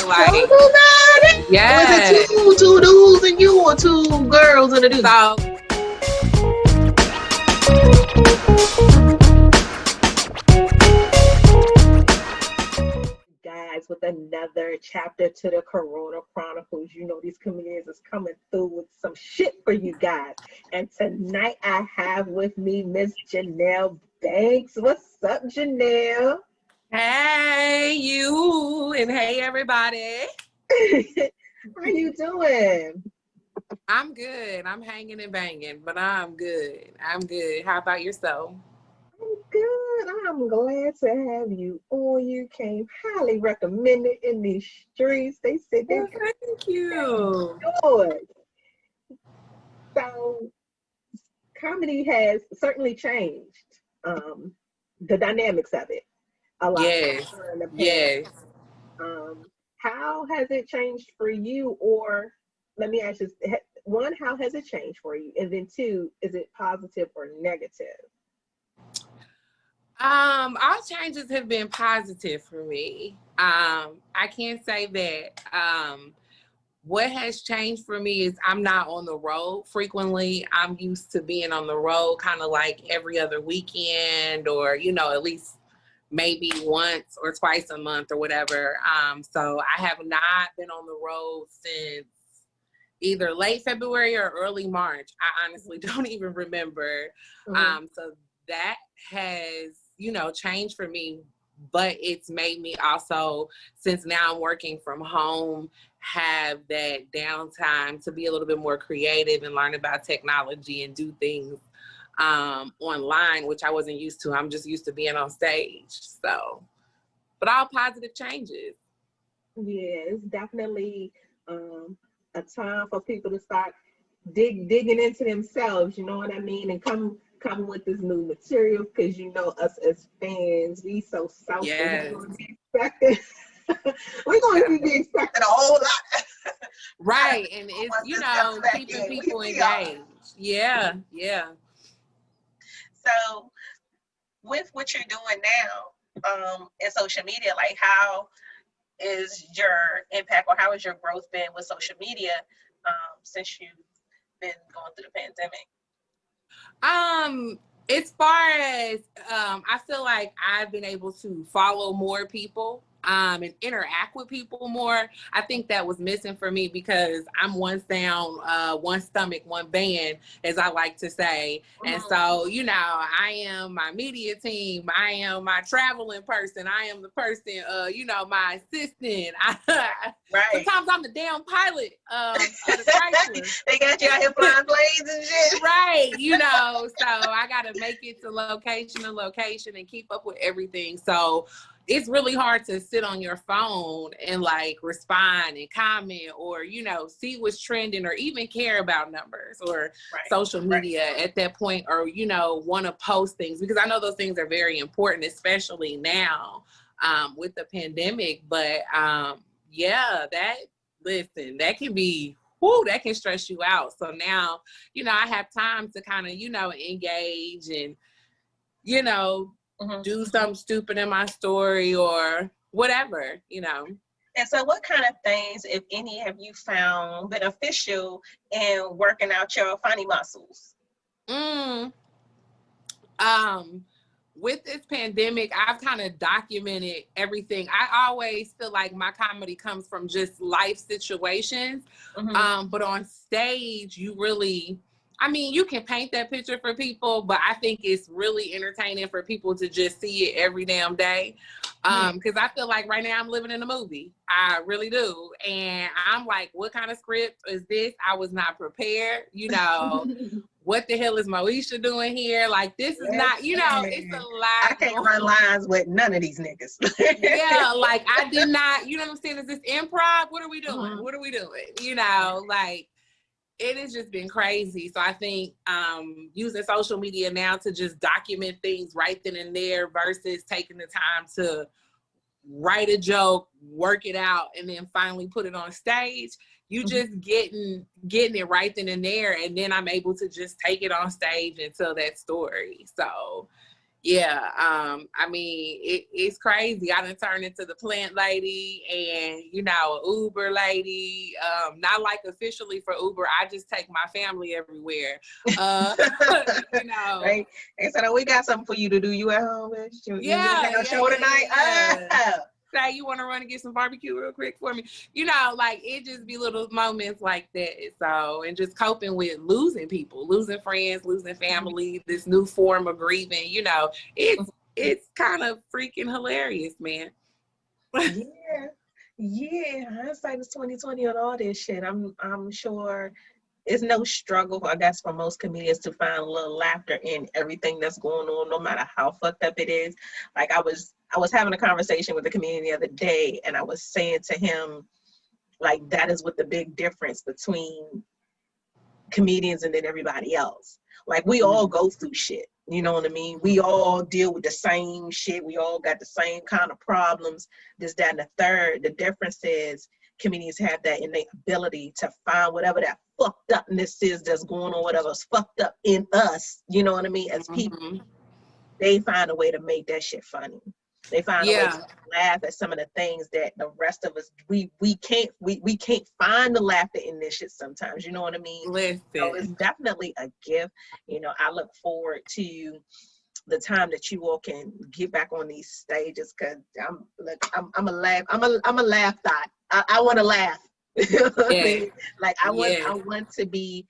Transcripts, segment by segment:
Like, talk about it. yeah. Was it two dudes and you, or two girls and a dude? So guys, with another chapter to the Corona Chronicles. You know these comedians is coming through with some shit for you guys. And tonight I have with me Miss Janell Banks. What's up, Janell? hey, you, and hey, everybody. How you doing? I'm good. I'm hanging and banging, but I'm good. I'm good. How about yourself? I'm good. I'm glad to have you on. You came highly recommended in these streets. They said they Well, thank you. good. So comedy has certainly changed the dynamics of it a lot Yes. during the pandemic. Yes. How has it changed for you? Or let me ask you, one, how has it changed for you? And then two, is it positive or negative? All changes have been positive for me. I can't say that. What has changed for me is I'm not on the road frequently. I'm used to being on the road kind of like every other weekend, or, at least maybe once or twice a month or whatever. So I have not been on the road since either late February or early March. I honestly don't even remember. So that has, changed for me, but it's made me also, since now I'm working from home, have that downtime to be a little bit more creative and learn about technology and do things online, which I wasn't used to. I'm just used to being on stage. So, but all positive changes. Yeah, it's definitely a time for people to start digging into themselves, you know what I mean, and come with this new material, because us as fans, we so selfish. Yes. We're going to be expecting a whole lot. Right, and it's keeping people engaged. Yeah. So with what you're doing now in social media, like, how is your impact, or how has your growth been with social media since you've been going through the pandemic? As far as I feel like I've been able to follow more people and interact with people more. I think that was missing for me because I'm one sound, one stomach, one band, as I like to say. And so, I am my media team. I am my traveling person. I am the person, my assistant. Right. Sometimes I'm the damn pilot of the Chrysler. They got you out here flying planes and shit. Right, so I got to make it to location to location and keep up with everything. So it's really hard to sit on your phone and like respond and comment, or, see what's trending, or even care about numbers or social media at that point, or, want to post things, because I know those things are very important, especially now with the pandemic. But that can be, that can stress you out. So now, I have time to kind of, engage and, do something stupid in my story or whatever, And so what kind of things, if any, have you found beneficial in working out your funny muscles? With this pandemic, I've kind of documented everything. I always feel like my comedy comes from just life situations. But on stage, you really, you can paint that picture for people, but I think it's really entertaining for people to just see it every damn day. Because I feel like right now I'm living in a movie. I really do. And I'm like, what kind of script is this? I was not prepared. What the hell is Moesha doing here? Like, this is not, it's a lot. I can't run lines with none of these niggas. Yeah, like, I did not, you know what I'm saying? Is this improv? What are we doing? What are we doing? Like, it has just been crazy. So I think using social media now to just document things right then and there versus taking the time to write a joke, work it out, and then finally put it on stage. You just getting it right then and there, and then I'm able to just take it on stage and tell that story. So Yeah, I mean, it's crazy. I done turned into the plant lady and, you know, Uber lady. Not like officially for Uber. I just take my family everywhere. You know. Right? They said, oh, we got something for you to do. You at home, bitch? You got no show tonight? Yeah. Say you want to run and get some barbecue real quick for me. You know, like it just be little moments like that. So, and just coping with losing people, losing friends, losing family, this new form of grieving, you know, it's kind of freaking hilarious, man. Yeah. Hindsight is 2020 on all this shit. I'm sure it's no struggle, I guess, for most comedians to find a little laughter in everything that's going on, no matter how fucked up it is. Like I was having a conversation with a comedian the other day, and I was saying to him, like, that is what the big difference between comedians and then everybody else. Like we all go through shit. You know what I mean? We all deal with the same shit. We all got the same kind of problems, this, that, and the third. The difference is comedians have that innate ability to find whatever that fucked upness is that's going on, whatever's fucked up in us, you know what I mean, as people. They find a way to make that shit funny. They find a way to laugh at some of the things that the rest of us we can't find the laughter in this shit sometimes. You know what I mean? Listen. So it's definitely a gift. You know, I look forward to the time that you all can get back on these stages, because I'm a laugh thought. I want to laugh. Like I want to be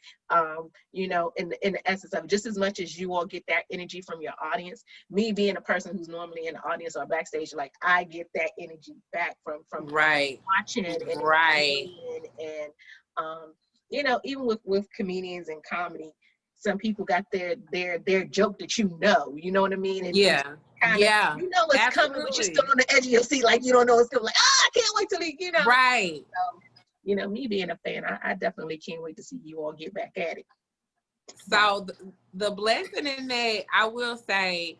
you know, in the essence of it, just as much as you all get that energy from your audience, me being a person who's normally in the audience or backstage, like I get that energy back from watching and and you know, even with comedians and comedy, some people got their joke that you know what I mean? And you know it's coming, but you're still on the edge of your seat, like you don't know it's coming, like, I can't wait till you know. Right. So, you know, me being a fan, I definitely can't wait to see you all get back at it. So the blessing in that, I will say,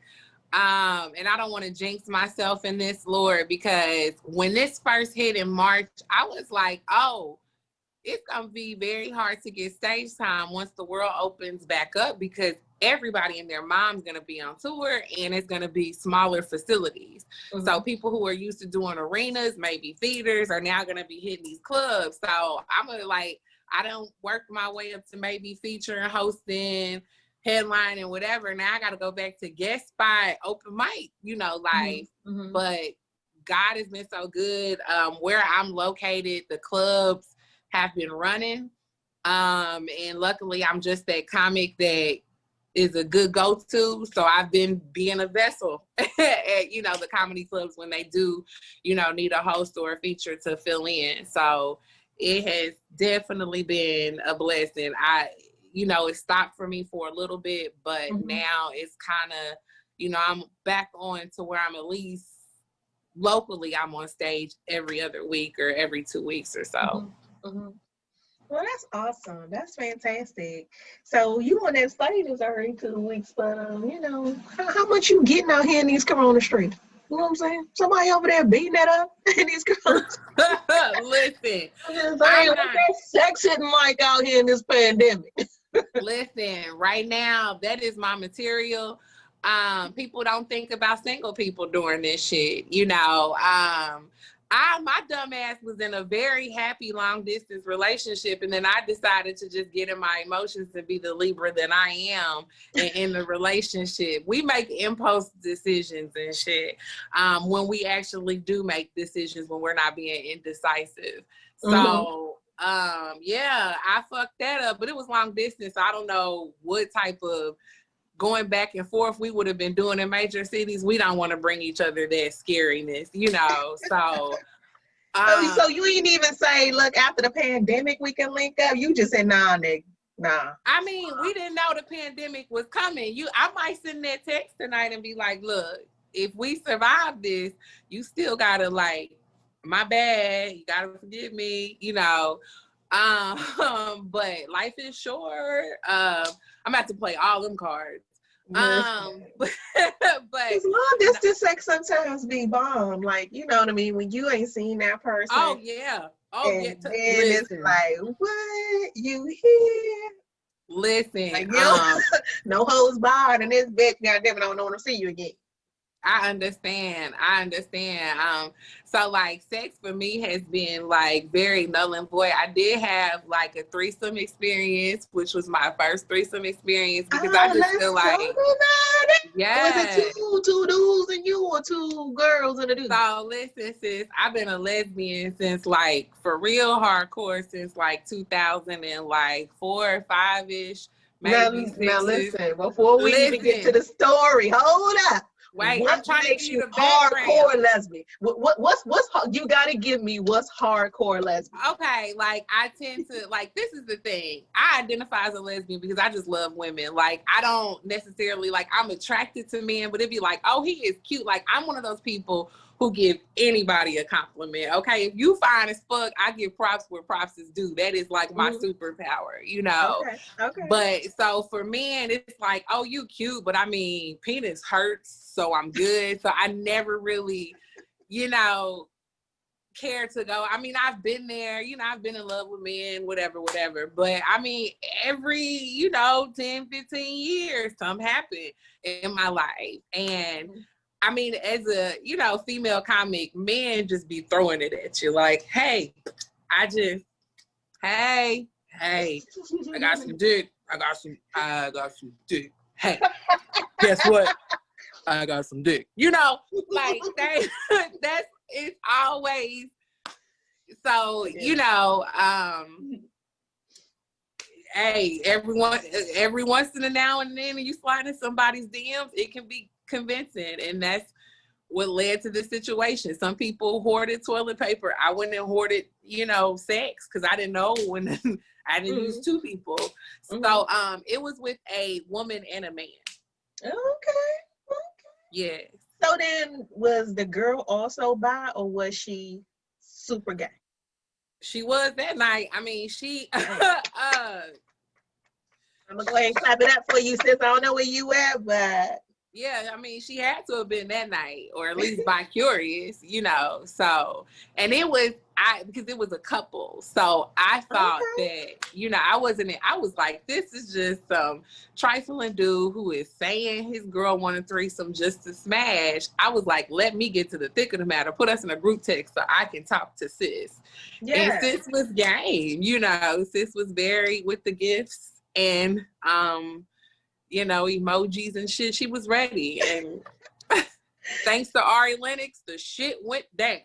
and I don't want to jinx myself in this, Lord, because when this first hit in March, I was like, oh, it's going to be very hard to get stage time once the world opens back up, because everybody and their mom's going to be on tour and it's going to be smaller facilities. So people who are used to doing arenas, maybe theaters, are now going to be hitting these clubs. So I'm going to I don't work my way up to maybe featuring, hosting, headlining, whatever. Now I got to go back to guest spot, open mic, you know, like, but God has been so good. Where I'm located, the clubs have been running. And luckily I'm just that comic that is a good go-to. So I've been being a vessel at, you know, the comedy clubs when they do, you know, need a host or a feature to fill in. So it has definitely been a blessing. You know, it stopped for me for a little bit, but now it's kind of, you know, I'm back on to where I'm at least locally, I'm on stage every other week or every 2 weeks or so. Well, that's awesome. That's fantastic. So you on that stage is already 2 weeks, but you know, how much you getting out here in these corona streets? You know what I'm saying? Somebody over there beating that up in these corona streets. Listen, what's that sex hitting like out here in this pandemic? Listen, right now, that is my material. People don't think about single people doing this shit, you know. My dumb ass was in a very happy long distance relationship, and then I decided to just get in my emotions and be the Libra that I am in the relationship. We make impulse decisions and shit when we actually do make decisions when we're not being indecisive. So yeah, I fucked that up, but it was long distance. So I don't know what type of going back and forth we would have been doing in major cities. We don't want to bring each other that scariness, you know. So so you ain't even say, look, after the pandemic we can link up. You just said, nah, nigga, nah. I mean, we didn't know the pandemic was coming. I might send that text tonight and be like, look, if we survive this, you still gotta, like, my bad, you gotta forgive me, you know. But life is short. I'm about to play all them cards. But long distance sex sometimes be bomb, like, you know what I mean, when you ain't seen that person. Oh yeah. Oh and yeah. Then it's like, what, you here? Listen, Like, no holds barred in this bitch. Goddamn it, I don't want to see you again. I understand. So like sex for me has been like very null and void. I did have like a threesome experience, which was my first threesome experience because I just feel like, Was it two dudes and you, or two girls and a dude? So listen, sis, I've been a lesbian since like for real hardcore since like 2004 or 5-ish, maybe 6. Now listen, before we even get to the story, hold up. Wait, what I'm trying to makes give you you the background. Hardcore lesbian? What's you gotta give me what's hardcore lesbian? Okay, like I tend to like this is the thing. I identify as a lesbian because I just love women. Like I don't necessarily like I'm attracted to men, but it'd be like, oh, he is cute. Like I'm one of those people who give anybody a compliment. Okay, if you fine as fuck, I give props where props is due. That is like my superpower, you know. Okay. But so for men, it's like, oh, you cute, but I mean, penis hurts, so I'm good. So I never really, you know, care to go. I mean, I've been there, you know, I've been in love with men, whatever. But I mean, every, 10, 15 years, something happened in my life. And I mean, as a, female comic, men just be throwing it at you. Like, hey, hey, I got some dick. I got some dick. Hey, guess what? I got some dick. Like it's always so, hey, every once in a now and then you slide in somebody's DMs, it can be convincing. And that's what led to this situation. Some people hoarded toilet paper. I went and hoarded, sex because I didn't know when I didn't use two people. So it was with a woman and a man. Okay. Yes. So then was the girl also bi or was she super gay? She was that night. I mean, I'm gonna go ahead and clap it up for you, sis. I don't know where you at, but yeah, I mean, she had to have been that night, or at least bi curious, So, and it was because it was a couple, so I thought that I was like, this is just some trifling dude who is saying his girl wanted threesome just to smash. I was like, let me get to the thick of the matter, put us in a group text so I can talk to sis. Yeah. And sis was game, sis was very with the gifts and emojis and shit. She was ready. And thanks to Ari Lennox, the shit went down.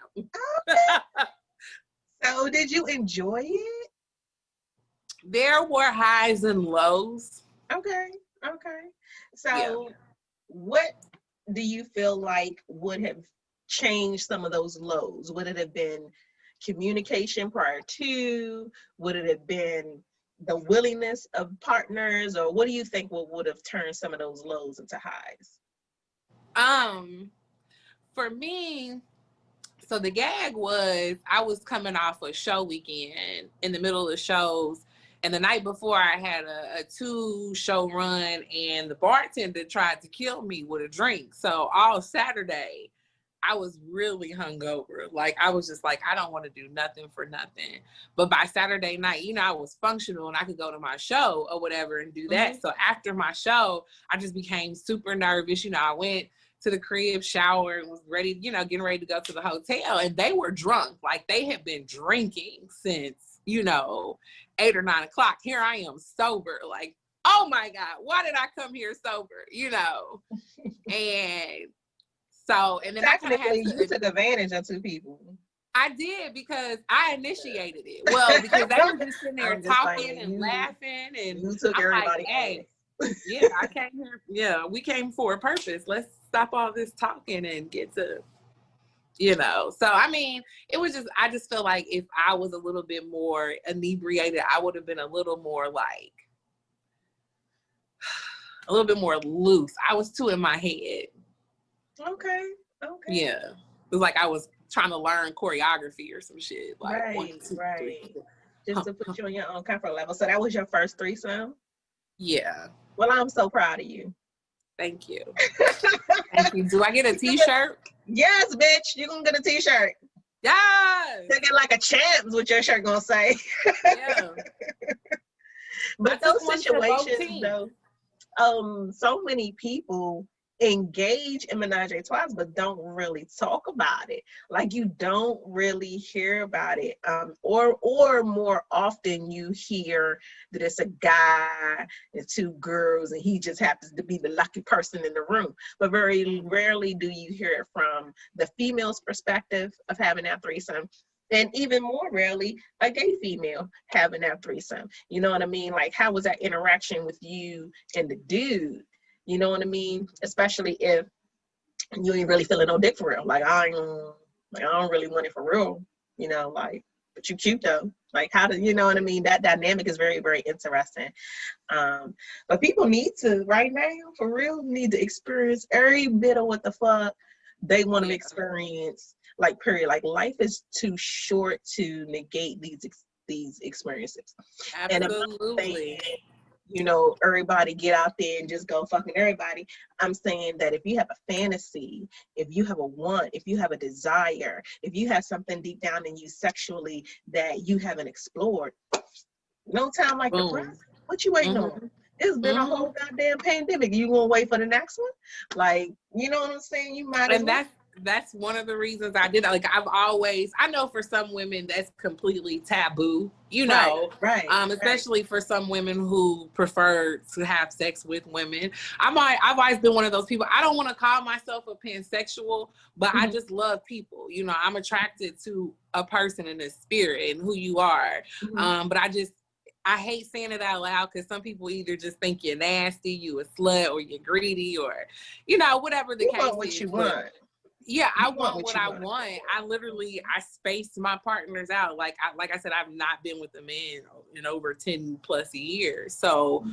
So did you enjoy it? There were highs and lows. Okay. So what do you feel like would have changed some of those lows? Would it have been communication prior to? Would it have been the willingness of partners, or what do you think would have turned some of those lows into highs? For me, so the gag was I was coming off a show weekend in the middle of shows, and the night before I had a 2-show run, and the bartender tried to kill me with a drink. So all Saturday, I was really hungover. Like, I was just like, I don't want to do nothing for nothing. But by Saturday night, I was functional and I could go to my show or whatever and do that. So after my show, I just became super nervous. I went to the crib, shower, and was ready, getting ready to go to the hotel. And they were drunk. Like, they had been drinking since, 8 or 9 o'clock. Here I am sober. Like, oh my God, why did I come here sober? And so, and then technically, you took advantage of two people. I did because I initiated it. Well, because they were just sitting there talking and laughing, and you took everybody. Like, hey, yeah, I came here. Yeah, we came for a purpose. Let's stop all this talking and get to, So I mean, it was just I just feel like if I was a little bit more inebriated, I would have been a little more like a little bit more loose. I was too in my head. Okay. Yeah. It was like I was trying to learn choreography or some shit. Like right. 1, 2, 3. Just to put you on your own comfort level. So that was your first threesome? Yeah. Well, I'm so proud of you. Thank you. Thank you. Do I get a t-shirt? Yes, bitch. You're going to get a t-shirt. Yes. Take it like a champ's what your shirt going to say. Yeah. But took those one for both situations, teams. though, so many people engage in menage a trois but don't really talk about it. Like, you don't really hear about it, or more often you hear that it's a guy and two girls and he just happens to be the lucky person in the room, but very rarely do you hear it from the female's perspective of having that threesome. And even more rarely, a gay female having that threesome. You know what I mean? Like, how was that interaction with you and the dude? You know what I mean? Especially if you ain't really feeling no dick for real. Like, I don't really want it for real. You know, like, but you cute though. Like, how do you know what I mean? That dynamic is very, very interesting. But people need to, right now, for real, need to experience every bit of what the fuck they want to experience. Like, period. Like, life is too short to negate these experiences. Absolutely. And you know, everybody get out there and just go fucking everybody. I'm saying that if you have a fantasy, if you have a want, if you have a desire, if you have something deep down in you sexually that you haven't explored, no time like the present. What you waiting on? It's been a whole goddamn pandemic. You gonna wait for the next one? Like, you know what I'm saying? You might as well. That's one of the reasons I did that. Like, I know for some women that's completely taboo, you know, right. Especially for some women who prefer to have sex with women. I've always been one of those people. I don't want to call myself a pansexual, but I just love people. You know, I'm attracted to a person in the spirit and who you are. But I hate saying it out loud because some people either just think you're nasty, you a slut, or you're greedy, or, you know, whatever the case is. What you want. Yeah, I want what I want. I space my partners out. Like I said, I've not been with a man in over 10 plus years. So,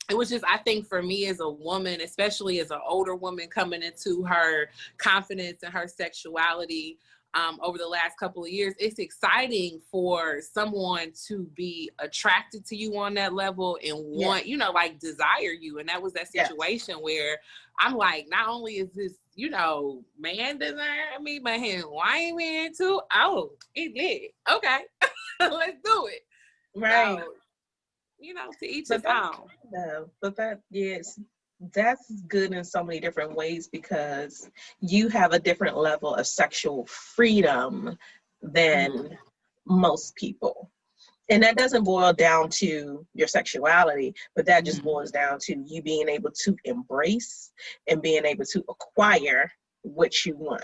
it was just, I think for me as a woman, especially as an older woman coming into her confidence and her sexuality, over the last couple of years, it's exciting for someone to be attracted to you on that level and want, you know, like desire you. And that was that situation where I'm like, not only is this, you know, man desire me, but his wife man too. Oh, it did. Okay, let's do it. Right. So, you know, to each his own. But that's good in so many different ways because you have a different level of sexual freedom than most people. And that doesn't boil down to your sexuality, but that just boils down to you being able to embrace and being able to acquire what you want.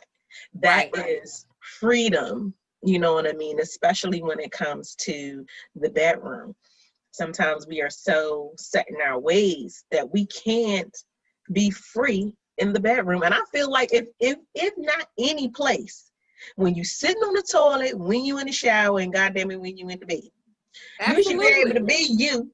That is freedom, you know what I mean? Especially when it comes to the bedroom. Sometimes we are so set in our ways that we can't be free in the bedroom. And I feel like if not any place, when you sitting on the toilet, when you in the shower, and goddamn it, when you in the bed, you should be able to be you.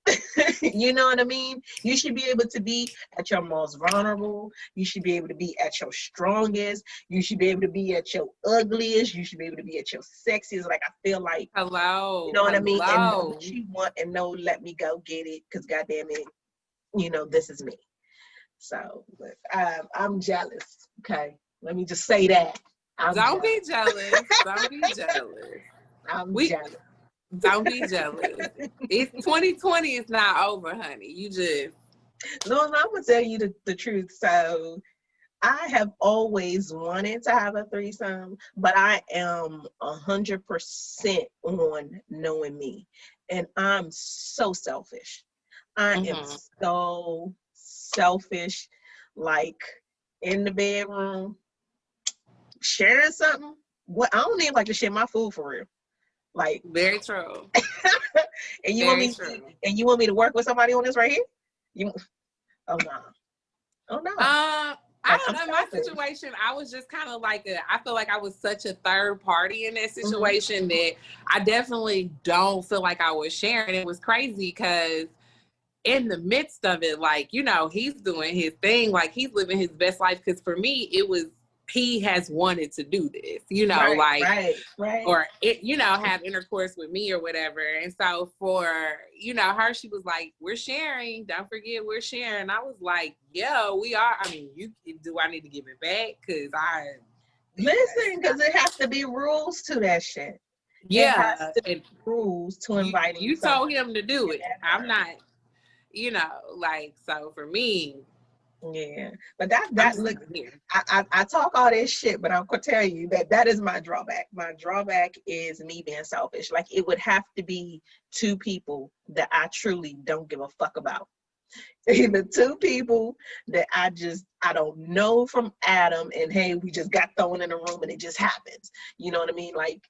You know what I mean? You should be able to be at your most vulnerable. You should be able to be at your strongest. You should be able to be at your ugliest. You should be able to be at your sexiest. Like, I feel like, you know what I mean? And know what you want and know, let me go get it. Because goddamn it, you know, this is me. So, but I'm jealous. Okay, let me just say that. Don't be jealous. Don't be jealous. I'm jealous. Don't be jealous. It's 2020. It's not over, honey. You just. No, I'm gonna tell you the truth. So, I have always wanted to have a threesome, but I am 100% on knowing me, and I'm so selfish. I am so selfish. Like, in the bedroom, sharing something. What, I don't even like to share my food for real. Like, very true. And you want me to work with somebody on this right here? Oh no. I don't know. In my situation, I was just kind of like I feel like I was such a third party in that situation that I definitely don't feel like I was sharing. It was crazy because in the midst of it, like, you know, he's doing his thing, like he's living his best life. Because for me, it was, he has wanted to do this, you know, or it, you know, have intercourse with me or whatever. And so for, you know, her, she was like, we're sharing, don't forget we're sharing. I was like, yeah, we are. I mean, do I need to give it back? Because listen, because it has to be rules to that shit. It has Yeah. to be rules to inviting You told him to do it. I'm not, like, so for me. Yeah, but that look, I talk all this shit, but I'm gonna tell you that is my drawback. My drawback is me being selfish. Like, it would have to be two people that I truly don't give a fuck about. Either two people that I don't know from Adam, and hey, we just got thrown in a room and it just happens. You know what I mean? Like,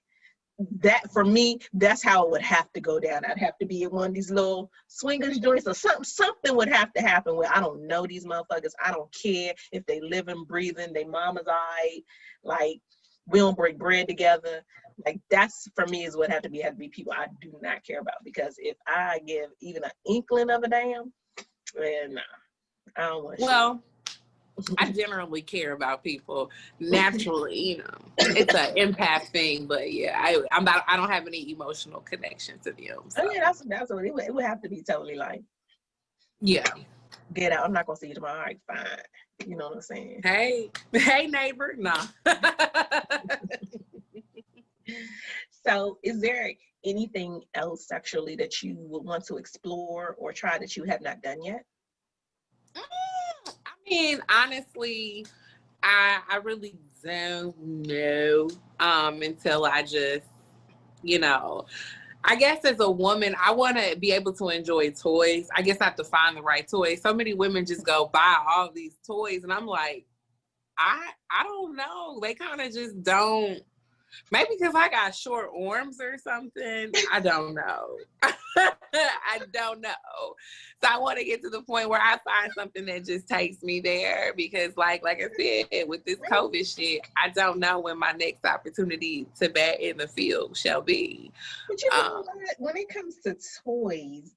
that for me, that's how it would have to go down. I'd have to be in one of these little swingers joints, or something would have to happen where I don't know these motherfuckers. I don't care if they live and breathing, they mama's eye, like, we don't break bread together. Like, that's for me is what have to be people I do not care about. Because if I give even an inkling of a damn, then nah, I don't want shit. I generally care about people naturally, it's an empath thing, but yeah, I don't have any emotional connection to them. So. Oh yeah, that's what it would have to be totally like, yeah, get out. I'm not gonna see you tomorrow. All right, fine. You know what I'm saying? Hey neighbor, no. So is there anything else sexually that you would want to explore or try that you have not done yet? I mean, honestly, I really don't know until I just, I guess as a woman, I want to be able to enjoy toys. I guess I have to find the right toys. So many women just go buy all these toys, and I'm like, I don't know. They kind of just don't. Maybe because I got short arms or something. I don't know. I don't know. So I want to get to the point where I find something that just takes me there, because like I said, with this COVID shit, I don't know when my next opportunity to bat in the field shall be. But you know what? When it comes to toys,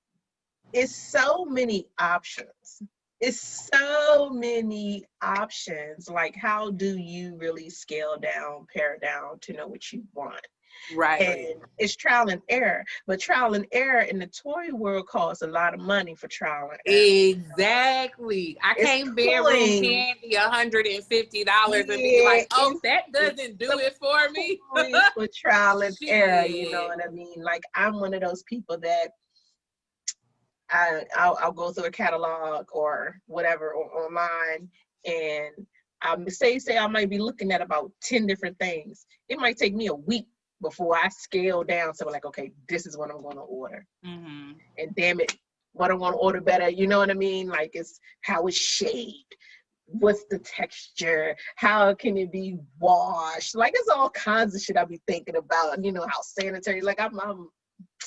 it's so many options. It's so many options. Like, how do you really scale down, pare down to know what you want? Right. And it's trial and error. But trial and error in the toy world costs a lot of money for trial and error. Exactly. I can't bedroom candy $150 and be like, oh, that doesn't do it for me. For trial and error, you know what I mean? Like, I'm one of those people that I'll go through a catalog or whatever or online, and say I might be looking at about 10 different things. It might take me a week before I scale down to like, okay, this is what I'm going to order. Mm-hmm. And damn it, what I want to order better, you know what I mean? Like, it's how it's shaped, what's the texture, how can it be washed? Like, it's all kinds of shit I be thinking about. How sanitary. Like, I'm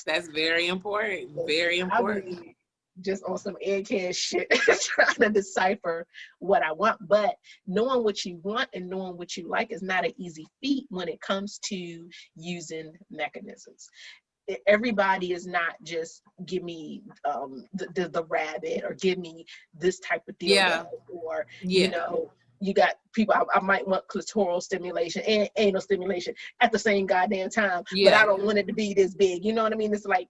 that's very important. Very important. Just on some egghead shit, trying to decipher what I want. But knowing what you want and knowing what you like is not an easy feat when it comes to using mechanisms. Everybody is not just give me the rabbit, or give me this type of deal, or you got people, I might want clitoral stimulation and anal stimulation at the same goddamn time, but I don't want it to be this big. You know what I mean? It's like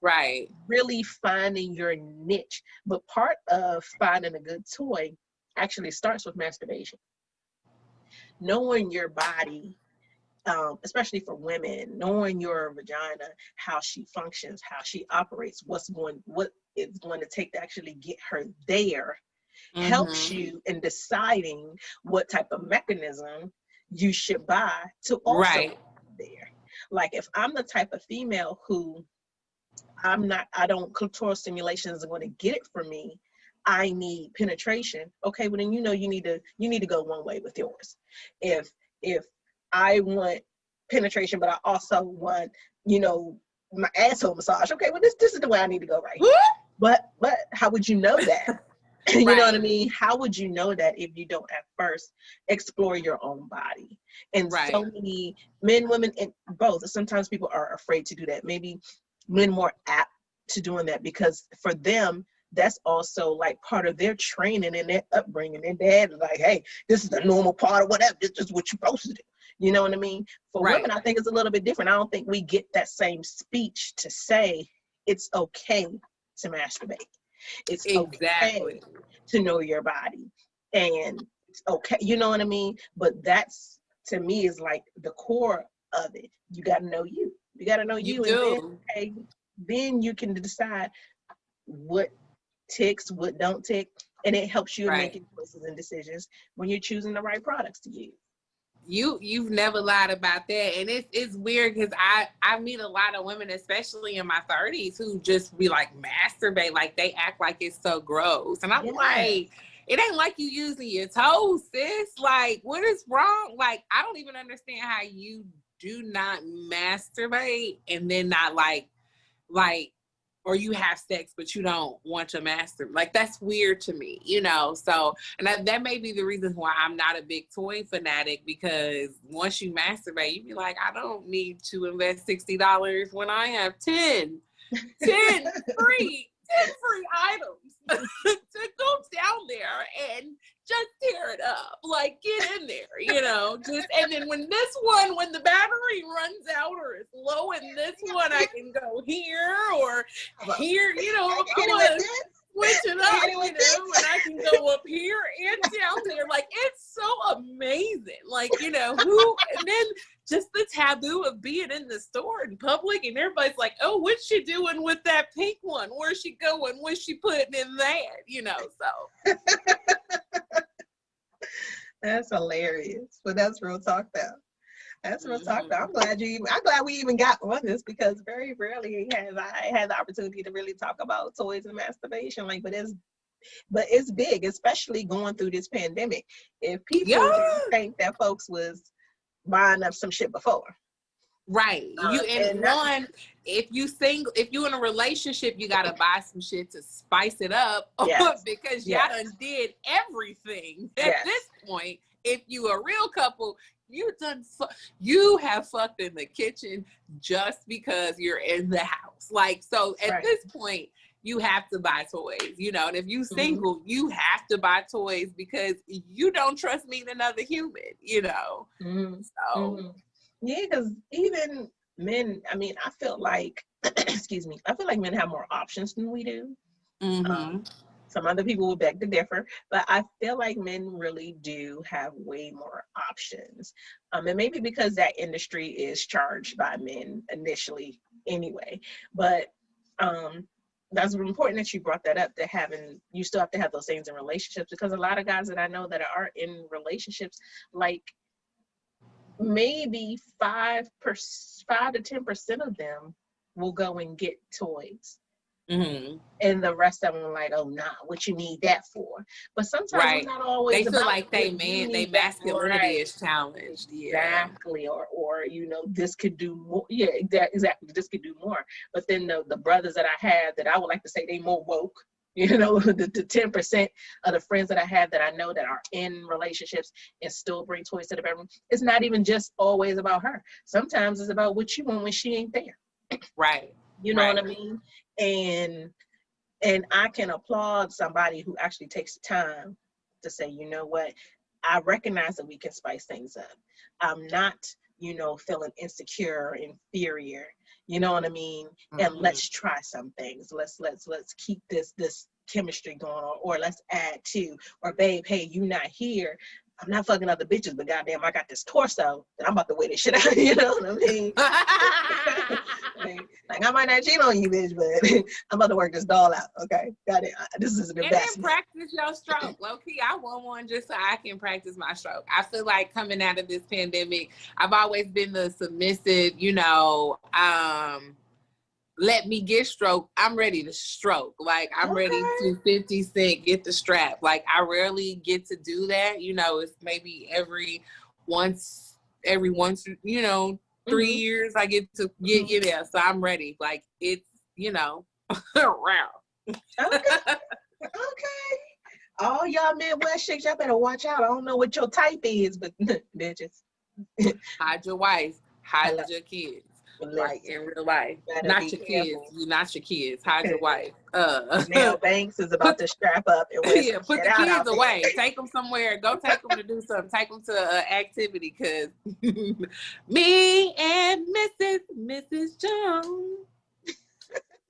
really finding your niche. But part of finding a good toy actually starts with masturbation. Knowing your body, especially for women, knowing your vagina, how she functions, how she operates, what it's going to take to actually get her there, helps you in deciding what type of mechanism you should buy to also there. Like, if I'm the type of female who clitoral stimulation isn't going to get it for me, I need penetration. Okay, well then you need to go one way with yours. If I want penetration, but I also want my asshole massage. Okay, well this is the way I need to go right here. But how would you know that? You know what I mean? How would you know that if you don't at first explore your own body? And so many men, women, and both. Sometimes people are afraid to do that. Maybe men more apt to doing that because for them, that's also like part of their training and their upbringing. Their dad is like, hey, this is the normal part of whatever. This is what you're supposed to do. You know what I mean? For women, I think it's a little bit different. I don't think we get that same speech to say it's okay to masturbate. It's okay to know your body, and it's okay, you know what I mean? But that's, to me, is like the core of it. You got to know you. You got to know You you, and then, do. okay, then you can decide what ticks, what don't tick, and it helps you in Right. making choices and decisions when you're choosing the right products to use. You've never lied about that, and it's weird because I meet a lot of women, especially in my 30s, who just be like masturbate, like they act like it's so gross, and I'm Yes. like, it ain't like you using your toes, sis. Like, what is wrong? Like, I don't even understand how you do not masturbate and then not like, or you have sex, but you don't want to masturbate. Like, that's weird to me, you know? So, and that may be the reason why I'm not a big toy fanatic, because once you masturbate, you be like, I don't need to invest $60 when I have 10 free items to go down there and just tear it up. Like, get in there, you know, just, and then when the battery runs out or is low in this one, I can go here or here, you know, if I want to switch it up, you know, and I can go up here and down there. Like, it's so amazing. Like, you know, and then just the taboo of being in the store in public and everybody's like, oh, what's she doing with that pink one? Where's she going? What's she putting in that? You know, so. That's hilarious. But that's real talk though. That's real talk though. I'm glad we even got on this, because very rarely have I had the opportunity to really talk about toys and masturbation. Like, but it's big, especially going through this pandemic. If people didn't think that folks was buying up some shit before. Right. If you in a relationship, you gotta buy some shit to spice it up. Yes. Because y'all done did everything at Yes. this point. If you a real couple, you have fucked in the kitchen just because you're in the house. Like, so at this point, you have to buy toys, you know, and if you single, you have to buy toys because you don't trust meeting another human, you know. So yeah, because even men, I mean, I feel like excuse me, I feel like men have more options than we do. Some other people will beg to differ, but I feel like men really do have way more options. And maybe because that industry is charged by men initially anyway. But that's important that you brought that up, that you still have to have those things in relationships, because a lot of guys that I know that are in relationships, like maybe 5 to 10% of them will go and get toys. And the rest of them are like, oh, nah, what you need that for? But sometimes it's not always they feel about like they masculinity is challenged. Exactly. Or you know, this could do more. Yeah, exactly. This could do more. But then the brothers that I have that I would like to say they more woke, you know, the 10% of the friends that I have that I know that are in relationships and still bring toys to the bedroom, it's not even just always about her. Sometimes it's about what you want when she ain't there. Right. You know what I mean? And I can applaud somebody who actually takes the time to say, you know what, I recognize that we can spice things up. I'm not, you know, feeling insecure, inferior. You know what I mean? And let's try some things. Let's keep this chemistry going on, or let's add to, or babe, hey, you not here. I'm not fucking other bitches, but goddamn, I got this torso that I'm about to wear this shit out. You know what I mean? like I might not cheat on you, bitch, but I'm about to work this doll out. Okay, got it. This is the best. And then practice your stroke. Low key, I want one just so I can practice my stroke. I feel like coming out of this pandemic, I've always been the submissive, you know, let me get stroke. I'm ready to stroke. Like, I'm ready to 50 Cent, get the strap. Like, I rarely get to do that. You know, it's maybe every once, you know, 3 years I get to get you there. So I'm ready. Like, it's, you know, round. Okay. All y'all Midwest chicks, y'all better watch out. I don't know what your type is, but bitches. Hide your wife. Hide your kids. Like in real life, not your kids. You're not your kids. Hide your wife. Janell Banks is about to strap up and wear put the kids away. Take them somewhere. Go take them to do something. Take them to activity, because me and Mrs. Jones,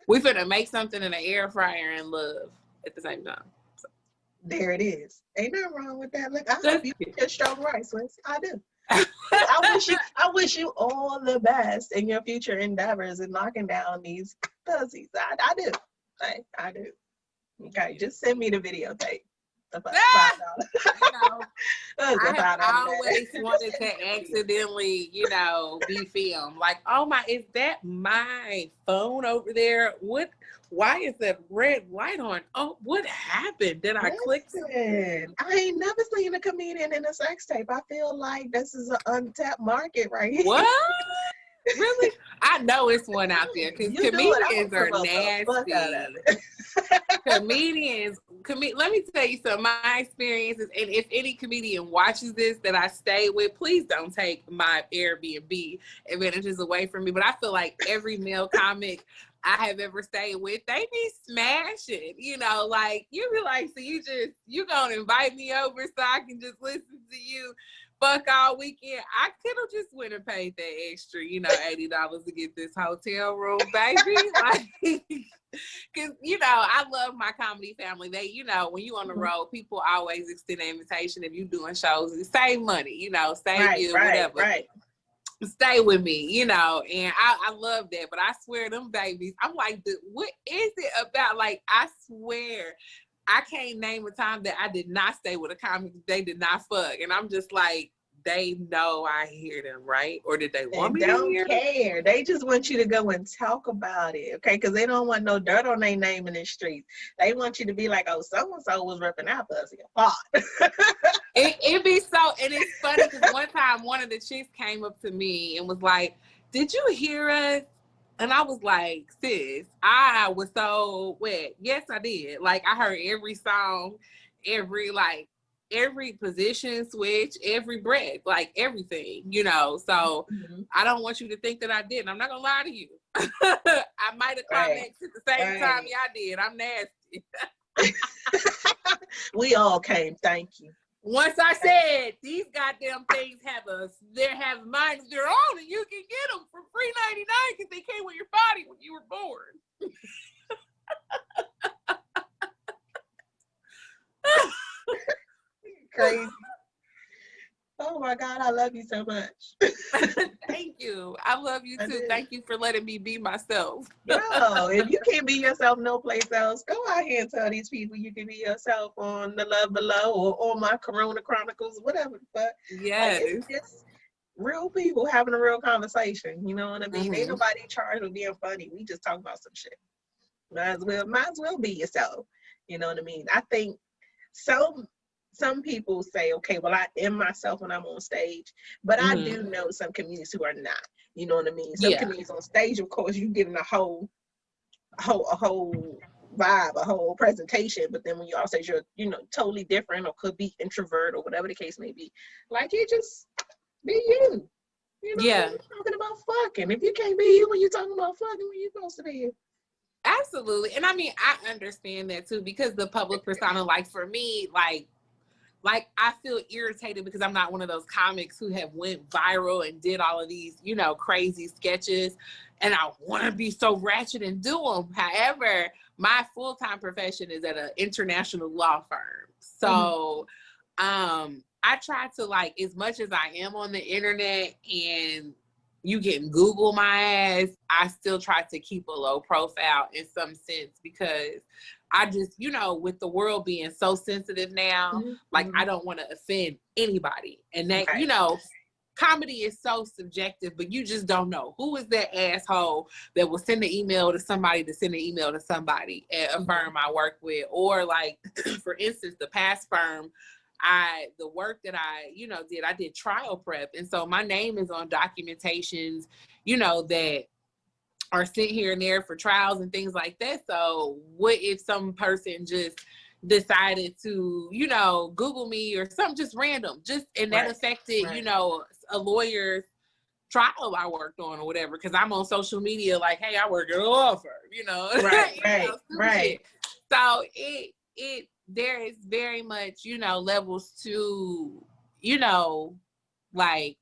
we finna make something in the air fryer and love at the same time. So. There it is. Ain't nothing wrong with that. Look, I hope you get stroke right, Swiss. I do. I wish you all the best in your future endeavors and knocking down these pussies. I do. I do. Okay, just send me the videotape. The $5. You know, The I have $5 always wanted to accidentally, you know, be filmed. Like, oh my, is that my phone over there? What? Why is that red light on? Oh, what happened? Did I click something? I ain't never seen a comedian in a sex tape. I feel like this is an untapped market right here. What? Really? I know it's one out there because comedians are nasty. Let me tell you some of my experiences, and if any comedian watches this that I stay with, please don't take my Airbnb advantages away from me. But I feel like every male comic I have ever stayed with, they be smashing, you know, like you be like, so you gonna invite me over so I can just listen to you fuck all weekend. I could have just went and paid that extra, you know, $80 to get this hotel room, baby. Like, because, you know, I love my comedy family. They, you know, when you on the road, people always extend an invitation if you doing shows and save money, you know, whatever. Right. Stay with me, you know, and I love that. But I swear them babies, I'm like, what is it about? Like, I swear, I can't name a time that I did not stay with a comic they did not fuck. And I'm just like, they know I hear them, right? Or did they want me to hear? They don't care. They just want you to go and talk about it, okay? Because they don't want no dirt on their name in the streets. They want you to be like, oh, so-and-so was ripping our pussy apart. It be so, and it's funny because one time one of the chicks came up to me and was like, did you hear us? And I was like, sis, I was so wet. Yes, I did. Like, I heard every song, every position switch, every breath, like everything, you know. So I don't want you to think that I didn't. I'm not gonna lie to you. I might have climaxed at the same time y'all did. I'm nasty. We all came, thank you. Once I said these goddamn things have minds of their own, and you can get them for $3.99 because they came with your body when you were born. Crazy. Oh my God, I love you so much. Thank you. I love you too. Thank you for letting me be myself. Yo, if you can't be yourself no place else, go out here and tell these people you can be yourself on The Love Below or on my Corona Chronicles, whatever. But yes, like, it's just real people having a real conversation. You know what I mean? Ain't nobody charged with being funny. We just talk about some shit. Might as well be yourself. You know what I mean? I think some people say, okay, well, I am myself when I'm on stage, but I do know some comedians who are not. You know what I mean? Some comedians on stage, of course, you giving a whole vibe, a whole presentation, but then when you all say you're, you know, totally different or could be introvert or whatever the case may be, like, you just be you. You know, you're talking about fucking. If you can't be you when you're talking about fucking, when you supposed to be you? Absolutely. And I mean, I understand that too, because the public persona, like for me, like I feel irritated because I'm not one of those comics who have went viral and did all of these, you know, crazy sketches, and I want to be so ratchet and do them. However, my full-time profession is at an international law firm. So I try to, like, as much as I am on the internet and you can Google my ass, I still try to keep a low profile in some sense, because I just, you know, with the world being so sensitive now, like, I don't want to offend anybody. And that, you know, comedy is so subjective, but you just don't know who is that asshole that will send an email to somebody at a firm I work with. Or like, for instance, the past firm, the work that I, you know, I did trial prep. And so my name is on documentations, you know, that are sent here and there for trials and things like that. So what if some person just decided to, you know, Google me or something just random, and that affected, you know, a lawyer's trial I worked on or whatever, because I'm on social media like, hey, I work at a law firm, you know. Right. So there is very much, you know, levels to, you know, like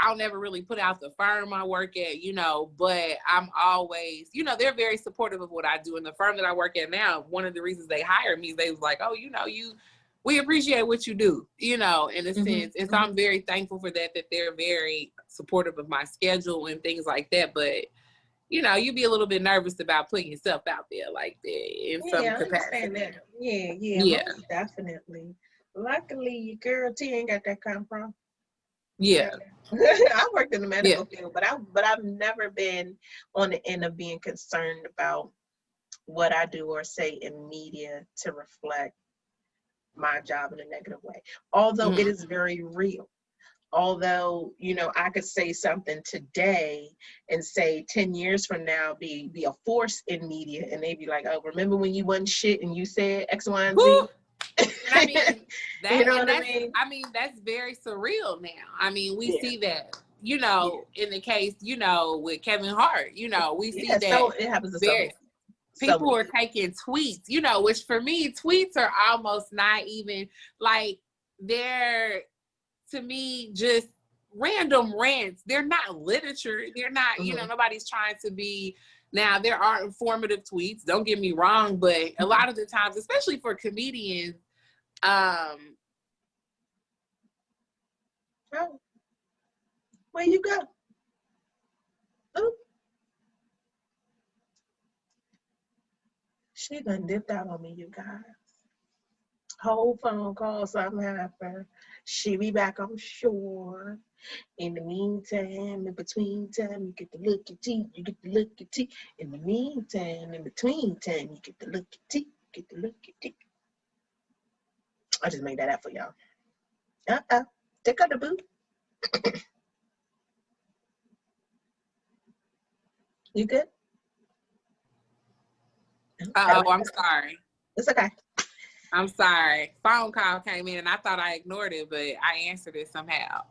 I'll never really put out the firm I work at, you know, but I'm always, you know, they're very supportive of what I do. And the firm that I work at now, one of the reasons they hired me, they was like, oh, you know, you we appreciate what you do, you know, in a sense. And so Mm-hmm. I'm very thankful for that they're very supportive of my schedule and things like that. But, you know, you be a little bit nervous about putting yourself out there like that in some Yeah, I capacity. understand that. Yeah, most definitely. Luckily, your girl T ain't got that kind of problem. Yeah. I worked in the medical field, but I've never been on the end of being concerned about what I do or say in media to reflect my job in a negative way. Although it is very real. Although, you know, I could say something today and say 10 years from now be a force in media, and they'd be like, oh, remember when you wasn't shit and you said X, Y, and Z? I mean, you know what I mean? I mean, that's very surreal now. I mean, we Yeah. see that, you know, in the case, you know, with Kevin Hart, you know, we see that So it happens to so many. People are taking tweets, you know, which for me, tweets are almost not even like they're, to me, just random rants. They're not literature. They're not, you know, nobody's trying to be. Now, there are informative tweets, don't get me wrong, but a lot of the times, especially for comedians, oh, where you go? Oop. She done dipped out on me, you guys. Whole phone call, something happened. She be back, I'm sure. In the meantime, in between time, you get to look at tea, you get to look at tea. In the meantime, in between time, you get to look at tea, you get to look at tea. I just made that up for y'all. Take out the boot. You good? oh, I'm sorry. It's okay. I'm sorry. Phone call came in and I thought I ignored it, but I answered it somehow.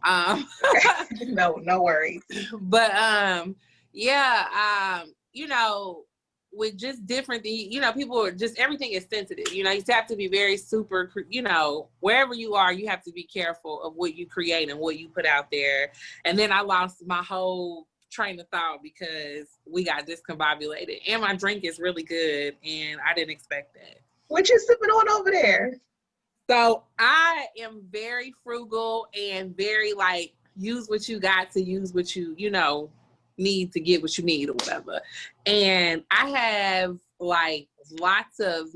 No worries. But you know, with just different things, you know, people are just, everything is sensitive. You know, you have to be very super, you know, wherever you are, you have to be careful of what you create and what you put out there. And then I lost my whole train of thought because we got discombobulated. And my drink is really good and I didn't expect that. What you sipping on over there? So I am very frugal and very like, use what you got to use what you know, need to get what you need or whatever. And I have like lots of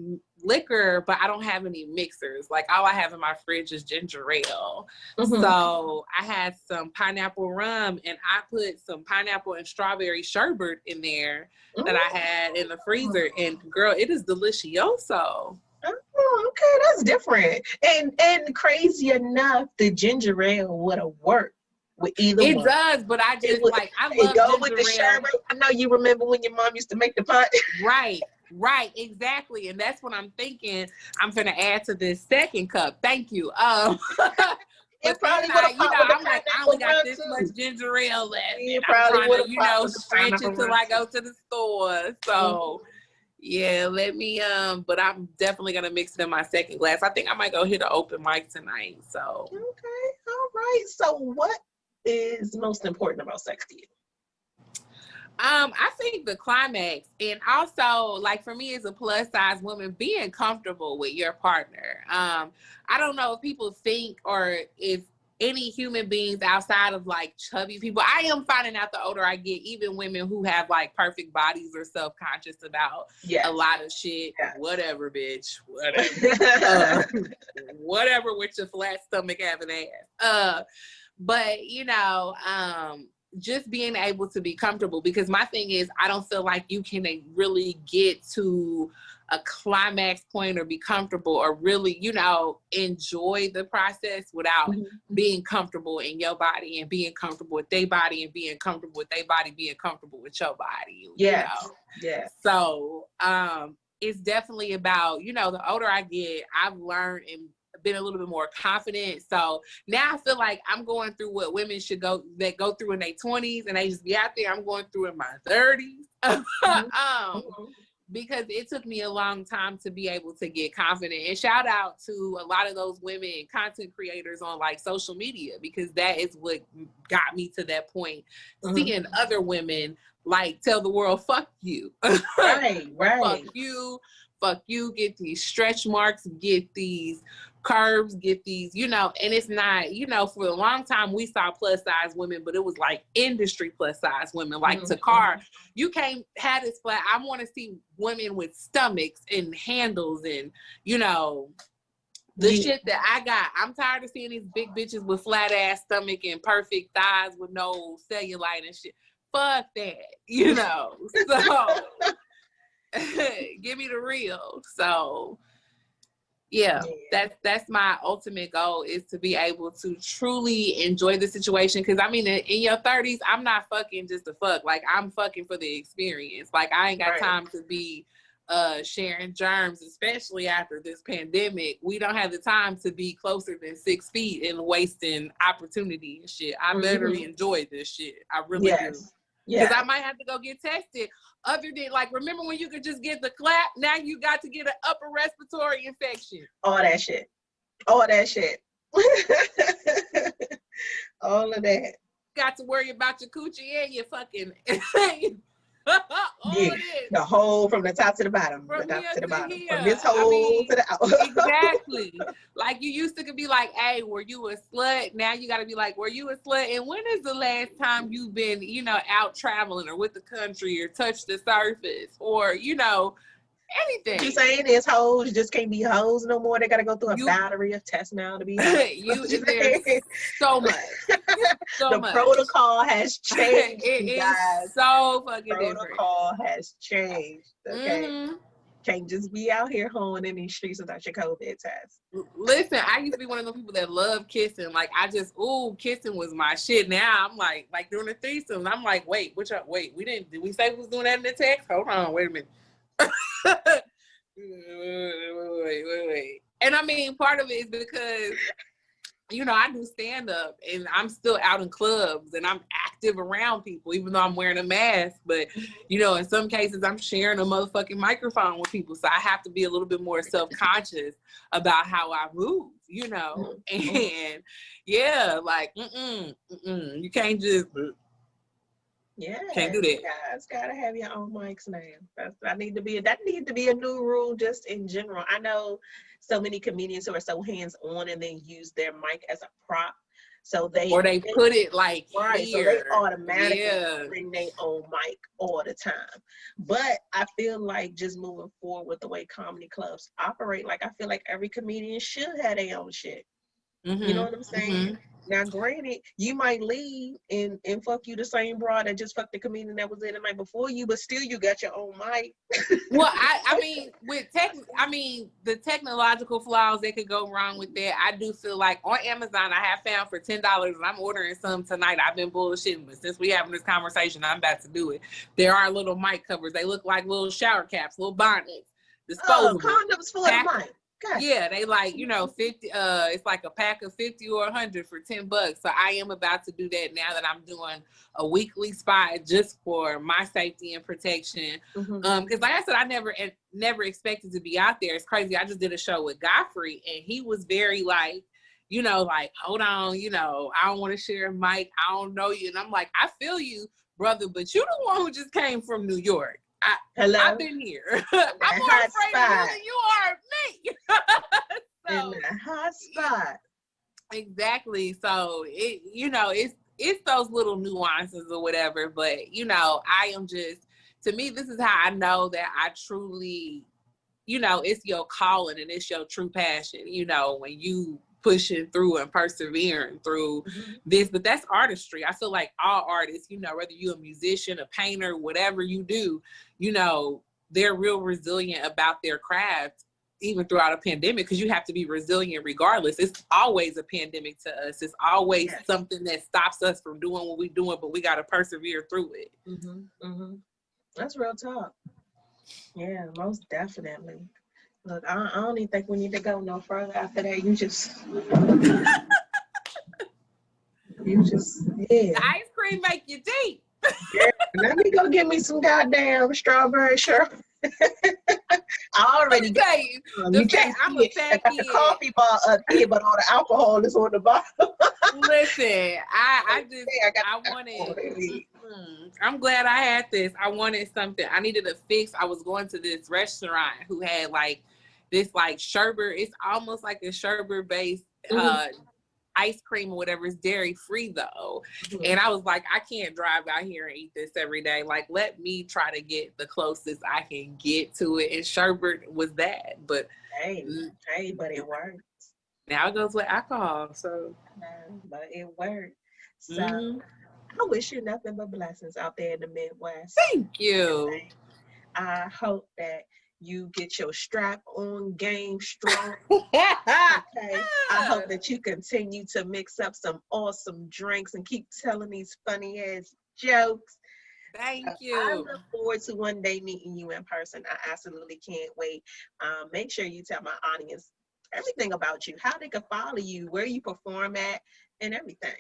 liquor, but I don't have any mixers. Like all I have in my fridge is ginger ale. So I had some pineapple rum and I put some pineapple and strawberry sherbet in there that I had in the freezer. And girl, it is delicioso. Oh, okay, that's different. And crazy enough, the ginger ale would have worked with either one. It does, but I just like, I love go ginger with the ale. sherbet. I know you remember when your mom used to make the pot. Right, exactly. And that's what I'm thinking. I'm gonna add to this second cup. Thank you. But probably I'm like, I only got this much ginger ale left. You and probably I'm trying to, you know, stretch until I go to the store. So yeah, let me but I'm definitely gonna mix it in my second glass. I think I might go hit an open mic tonight. So okay, all right. So what is most important about sex to you? I think the climax, and also like for me as a plus size woman, being comfortable with your partner. I don't know if people think or if any human beings outside of like chubby people, I am finding out the older I get, even women who have like perfect bodies are self-conscious about a lot of shit. Whatever, bitch. Whatever. Whatever with your flat stomach having ass. But you know, just being able to be comfortable, because my thing is I don't feel like you can really get to a climax point or be comfortable or really, you know, enjoy the process without being comfortable in your body and being comfortable with their body and being comfortable with their body, being comfortable with your body. You know? So it's definitely about, you know, the older I get, I've learned and been a little bit more confident. So now I feel like I'm going through what women should go through in their 20s and they just be out there. I'm going through in my 30s. Because it took me a long time to be able to get confident. And shout out to a lot of those women content creators on like social media, because that is what got me to that point. Seeing other women like tell the world, fuck you. Fuck you. fuck you, get these stretch marks, get these curves, get these, you know, and it's not, you know, for a long time we saw plus size women, but it was like industry plus size women, like Takar. You can't have this flat. I want to see women with stomachs and handles and, you know, the shit that I got. I'm tired of seeing these big bitches with flat ass stomach and perfect thighs with no cellulite and shit. Fuck that, you know. So give me the real. So yeah, that's my ultimate goal, is to be able to truly enjoy the situation. Because I mean, in your 30s, I'm not fucking just to fuck. Like, I'm fucking for the experience. Like, I ain't got time to be sharing germs, especially after this pandemic. We don't have the time to be closer than 6 feet and wasting opportunity and shit. I literally enjoy this shit. I really do. Because I might have to go get tested. Other than, like, remember when you could just get the clap? Now you got to get an upper respiratory infection. All that shit. All that shit. All of that. Got to worry about your coochie and your fucking the whole from the top to the bottom. From the top to the bottom. Here. From this hole to the out. Exactly. Like, you used to could be like, hey, were you a slut? Now you got to be like, were you a slut? And when is the last time you've been, you know, out traveling or with the country or touched the surface or, you know, anything? You saying is hoes just can't be hoes no more? They got to go through a battery of tests now to be hoes. There's so much. The protocol has changed. It is so fucking different. Protocol has changed. Okay. Can't just be out here hoeing in these streets without your COVID test. Listen, I used to be one of those people that love kissing. Like, I just, kissing was my shit. Now I'm like doing the threesome. I'm like, wait, did we say we was doing that in the text? Hold on, wait a minute. wait. And I mean, part of it is because, you know, I do stand up and I'm still out in clubs and I'm active around people, even though I'm wearing a mask. But, you know, in some cases I'm sharing a motherfucking microphone with people. So I have to be a little bit more self-conscious about how I move, you know. And yeah, like, you can't just... Yeah, can't do that. You guys gotta have your own mics now. That need to be a new rule just in general. I know so many comedians who are so hands-on and then use their mic as a prop. So they put it like right, here. So they automatically bring their own mic all the time. But I feel like just moving forward with the way comedy clubs operate, like I feel like every comedian should have their own shit. You know what I'm saying? Now, granted, you might leave and fuck you the same broad that just fucked the comedian that was there the night before you, but still you got your own mic. Well, I mean, the technological flaws that could go wrong with that, I do feel like on Amazon I have found for $10, and I'm ordering some tonight. I've been bullshitting, but since we having this conversation, I'm about to do it. There are little mic covers. They look like little shower caps, little bonnets, disposable. Condoms for the mic. Gotcha. Yeah, they like, you know, 50, it's like a pack of 50 or 100 for $10. So I am about to do that now that I'm doing a weekly spot just for my safety and protection. Because like I said, I never expected to be out there. It's crazy. I just did a show with Godfrey and he was very like, you know, like, hold on, you know, I don't want to share a mic. I don't know you. And I'm like, I feel you, brother, but you the one who just came from New York. I've been here. I'm more afraid of you than you are of me. So, in the hot spot. Exactly. So it, you know, it's those little nuances or whatever. But you know, I am just, to me, this is how I know that I truly, you know, it's your calling and it's your true passion. You know, when you pushing through and persevering through this, but that's artistry. I feel like all artists, you know, whether you're a musician, a painter, whatever you do, you know, they're real resilient about their craft, even throughout a pandemic, because you have to be resilient regardless. It's always a pandemic to us. It's always something that stops us from doing what we're doing, but we got to persevere through it. That's real talk. Yeah, most definitely. Look, I don't even think we need to go no further after that. You just, The ice cream make you deep. Yeah, let me go get me some goddamn strawberry sherbet. I already got you. I'm a fat kid. I got the coffee bar up here, but all the alcohol is on the bottom. Listen, I wanted. I'm glad I had this. I wanted something. I needed a fix. I was going to this restaurant who had like this like sherbet. It's almost like a sherbet based ice cream or whatever. It's dairy free though. And I was like, I can't drive out here and eat this every day. Like, let me try to get the closest I can get to it. And sherbet was that. But hey, but it worked. Now it goes with alcohol. So but it worked. So I wish you nothing but blessings out there in the Midwest. Thank you. I hope that you get your strap on game strong. Okay. I hope that you continue to mix up some awesome drinks and keep telling these funny ass jokes. Thank you. I look forward to one day meeting you in person. I absolutely can't wait. Make sure you tell my audience everything about you, how they can follow you, where you perform at, and everything.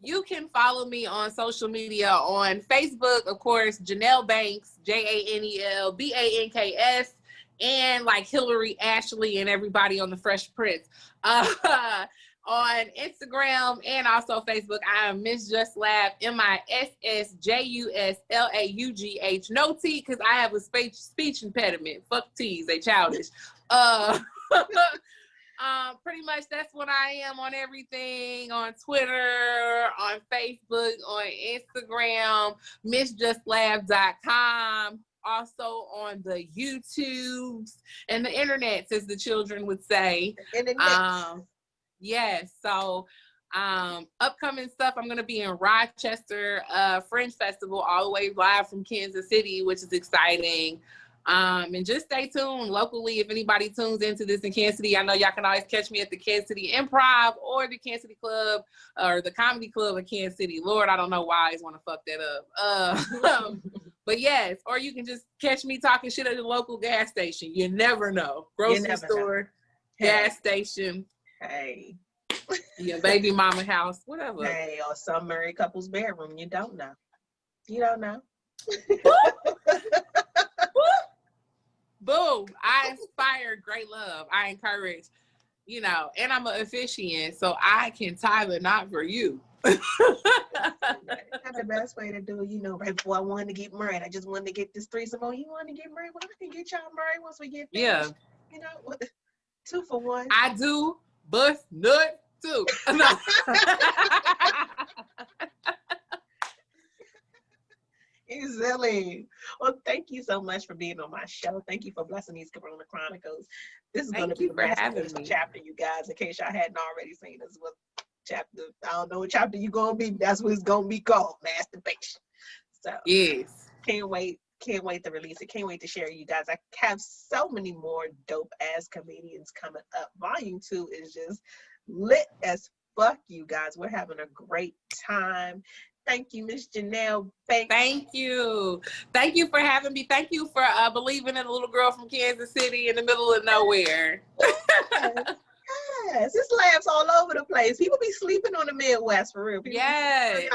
You can follow me on social media on Facebook, of course, Janell Banks, Janell Banks, and like Hillary, Ashley, and everybody on the Fresh Prince. On Instagram and also Facebook, I am Miss Just Laugh, MISSJUSLAUGH. No T, because I have a speech impediment. Fuck T's, they childish. Pretty much that's what I am on everything, on Twitter, on Facebook, on Instagram, MissJustLaugh.com, also on the YouTubes and the internets, as the children would say. Yes, so upcoming stuff, I'm going to be in Rochester Fringe Festival, all the way live from Kansas City, which is exciting. And just stay tuned locally. If anybody tunes into this in Kansas City, I know y'all can always catch me at the Kansas City Improv or the Kansas City Club or the Comedy Club of Kansas City. Lord, I don't know why I always want to fuck that up. But yes, or you can just catch me talking shit at the local gas station. You never know. Grocery store, gas station. Hey. Your baby mama house, whatever. Hey, or some married couple's bedroom. You don't know. You don't know. Boom. I inspire great love. I encourage, and I'm an officiant, so I can tie the knot for you. That's the best way to do it. Right before I wanted to get married, I just wanted to get this threesome. Oh, you want to get married? Well, I can get y'all married once we get finished. Yeah. 2 for 1. I do bust nut too. Easily. Well, thank you so much for being on my show. Thank you for blessing these Corona Chronicles. This is going to be the last chapter, you guys. In case y'all hadn't already seen this, what chapter? I don't know what chapter you're going to be. That's what it's going to be called, masturbation. So yes, can't wait to release it. Can't wait to share you guys. I have so many more dope ass comedians coming up. Volume 2 is just lit as fuck, you guys. We're having a great time. Thank you, Miss Janell Banks. Thank you. Thank you for having me. Thank you for believing in a little girl from Kansas City in the middle of nowhere. Yes, it's laughs all over the place. People be sleeping on the Midwest for real. Yes.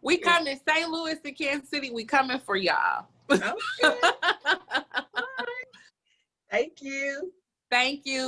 We come in St. Louis to Kansas City. We coming for y'all. Okay. All right. Thank you. Thank you.